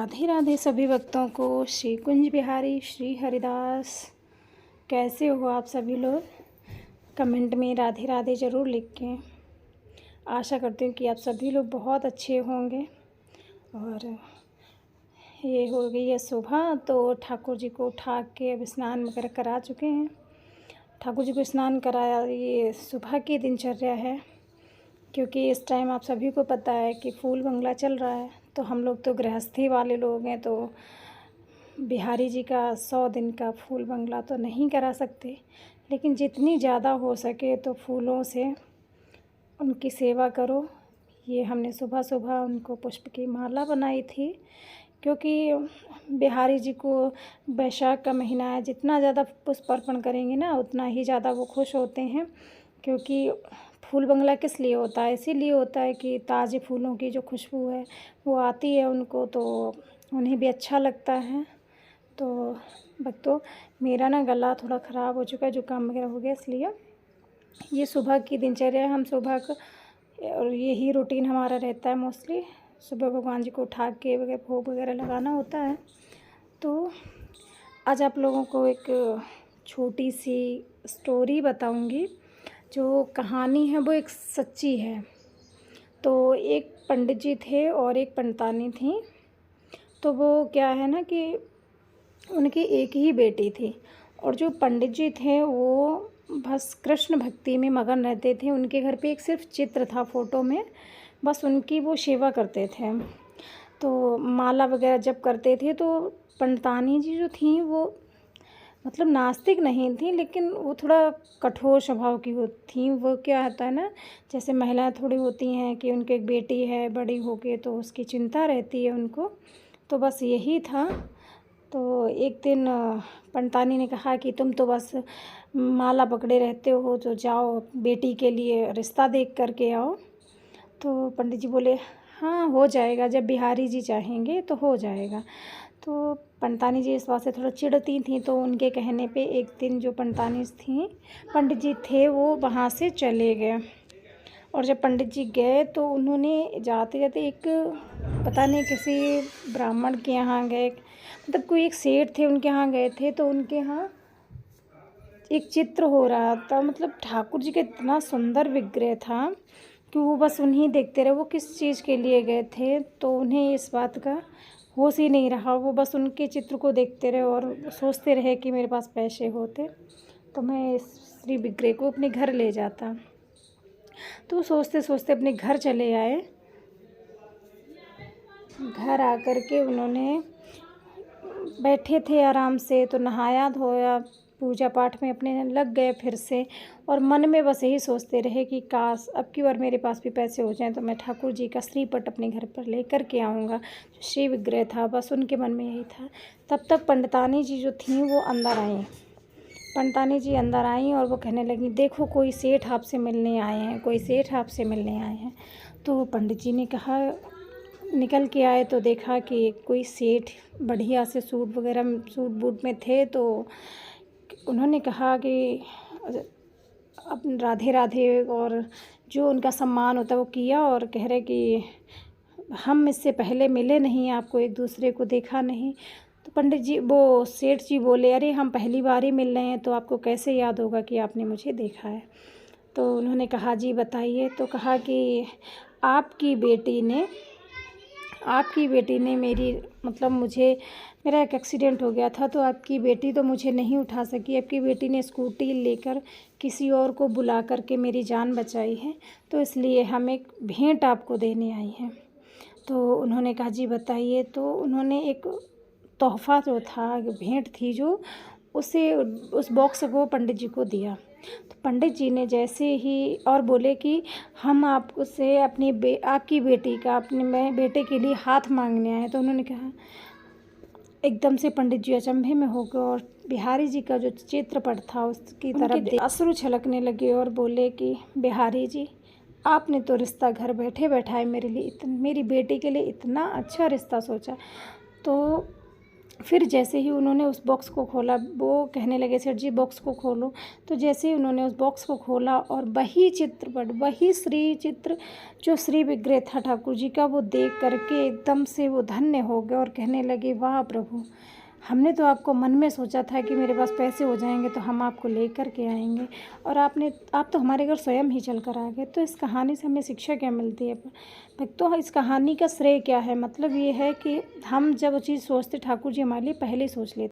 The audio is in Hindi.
राधे राधे सभी भक्तों को। श्री कुंज बिहारी श्री हरिदास। कैसे हो आप सभी लोग? कमेंट में राधे राधे ज़रूर लिखें। आशा करती हूँ कि आप सभी लोग बहुत अच्छे होंगे। और ये हो गई है सुबह, तो ठाकुर जी को उठा के अब स्नान वगैरह करा चुके हैं। ठाकुर जी को स्नान कराया, ये सुबह की दिनचर्या है, क्योंकि इस टाइम आप सभी को पता है कि फूल बंगला चल रहा है। तो हम लोग तो गृहस्थी वाले लोग हैं, तो बिहारी जी का 100 दिन का फूल बंगला तो नहीं करा सकते, लेकिन जितनी ज़्यादा हो सके तो फूलों से उनकी सेवा करो। ये हमने सुबह सुबह उनको पुष्प की माला बनाई थी, क्योंकि बिहारी जी को वैशाख का महीना है, जितना ज़्यादा पुष्प अर्पण करेंगे ना उतना ही ज़्यादा वो खुश होते हैं। क्योंकि फूल बंगला किस लिए होता है? इसीलिए होता है कि ताज़े फूलों की जो खुशबू है वो आती है उनको, तो उन्हें भी अच्छा लगता है। तो भक्तों, मेरा ना गला थोड़ा ख़राब हो चुका है, जुकाम वगैरह हो गया, इसलिए ये सुबह की दिनचर्या हम सुबह का, और यही रूटीन हमारा रहता है मोस्टली। सुबह भगवान जी को उठा के वगैरह भोग वगैरह लगाना होता है। तो आज आप लोगों को एक छोटी सी स्टोरी बताऊंगी। जो कहानी है वो एक सच्ची है। तो एक पंडित जी थे और एक पंडितानी थी। तो वो क्या है ना कि उनकी एक ही बेटी थी, और जो पंडित जी थे वो बस कृष्ण भक्ति में मगन रहते थे। उनके घर पे एक सिर्फ चित्र था फ़ोटो में, बस उनकी वो सेवा करते थे। तो माला वगैरह जब करते थे, तो पंडितानी जी जो थी वो मतलब नास्तिक नहीं थी, लेकिन वो थोड़ा कठोर स्वभाव की वो थी। वो क्या होता है ना, जैसे महिलाएं थोड़ी होती हैं कि उनकी एक बेटी है बड़ी हो के, तो उसकी चिंता रहती है उनको। तो बस यही था। तो एक दिन पंडितानी ने कहा कि तुम तो बस माला पकड़े रहते हो, तो जाओ बेटी के लिए रिश्ता देख करके आओ। तो पंडित जी बोले हाँ हो जाएगा, जब बिहारी जी चाहेंगे तो हो जाएगा। तो पंडितानी जी इस बात से थोड़ा चिढ़ती थी, तो उनके कहने पे एक दिन जो पंडितानी थी, पंडित जी थे, वो वहाँ से चले गए। और जब पंडित जी गए तो उन्होंने जाते जाते एक पता नहीं किसी ब्राह्मण के यहाँ गए, मतलब कोई एक सेठ थे उनके यहाँ गए थे। तो उनके यहाँ एक चित्र हो रहा था, मतलब ठाकुर जी का इतना सुंदर विग्रह था कि वो बस उन्हीं देखते रहे। वो किस चीज़ के लिए गए थे तो उन्हें इस बात का होश ही नहीं रहा। वो बस उनके चित्र को देखते रहे और सोचते रहे कि मेरे पास पैसे होते तो मैं इस श्री विग्रह को अपने घर ले जाता। तो सोचते सोचते अपने घर चले आए। घर आकर के उन्होंने बैठे थे आराम से, तो नहाया धोया, पूजा पाठ में अपने लग गए फिर से। और मन में बस यही सोचते रहे कि काश अब की बार मेरे पास भी पैसे हो जाएं तो मैं ठाकुर जी का श्रीपट अपने घर पर लेकर के आऊँगा। जो श्री विग्रह था बस उनके मन में यही था। तब तक पंडितानी जी जो थीं वो अंदर आईं। पंडितानी जी अंदर आईं और वो कहने लगी, देखो कोई सेठ आपसे मिलने आए हैं, कोई सेठ आपसे मिलने आए हैं। तो पंडित जी ने कहा, निकल के आए तो देखा कि कोई सेठ बढ़िया से सूट वगैरह सूट बूट में थे। तो उन्होंने कहा कि अब राधे राधे, और जो उनका सम्मान होता है वो किया, और कह रहे कि हम इससे पहले मिले नहीं, आपको एक दूसरे को देखा नहीं। तो पंडित जी वो सेठ जी बोले, अरे हम पहली बार ही मिल रहे हैं, तो आपको कैसे याद होगा कि आपने मुझे देखा है। तो उन्होंने कहा जी बताइए। तो कहा कि आपकी बेटी ने मेरी मतलब मेरा एक एक्सीडेंट हो गया था, तो आपकी बेटी तो मुझे नहीं उठा सकी। आपकी बेटी ने स्कूटी लेकर किसी और को बुला करके मेरी जान बचाई है, तो इसलिए हम एक भेंट आपको देने आई हैं। तो उन्होंने कहा जी बताइए। तो उन्होंने एक तोहफ़ा जो था, भेंट थी जो, उसे उस बॉक्स को पंडित जी को दिया। तो पंडित जी ने जैसे ही और बोले कि हम आपसे आपकी बेटी का अपने बेटे के लिए हाथ मांगने आए। तो उन्होंने कहा, एकदम से पंडित जी अचंभे में हो गए और बिहारी जी का जो चित्रपट था उसकी तरफ अश्रु छलकने लगे और बोले कि बिहारी जी, आपने तो रिश्ता घर बैठे बैठाए मेरे लिए मेरी बेटी के लिए इतना अच्छा रिश्ता सोचा। तो फिर जैसे ही उन्होंने उस बॉक्स को खोला, वो कहने लगे सेठ जी बॉक्स को खोलो। तो जैसे ही उन्होंने उस बॉक्स को खोला और वही चित्रपट, वही श्री चित्र जो श्री विग्रह था ठाकुर जी का, वो देख करके एकदम से वो धन्य हो गए और कहने लगे वाह प्रभु, हमने तो आपको मन में सोचा था कि मेरे पास पैसे हो जाएंगे तो हम आपको लेकर के आएंगे, और आप तो हमारे घर स्वयं ही चल कर आ गए। तो इस कहानी से हमें शिक्षा क्या मिलती है भक्तों? इस कहानी का श्रेय क्या है? मतलब ये है कि हम जब वो चीज़ सोचते ठाकुर जी हमारे लिए पहले ही सोच लेते।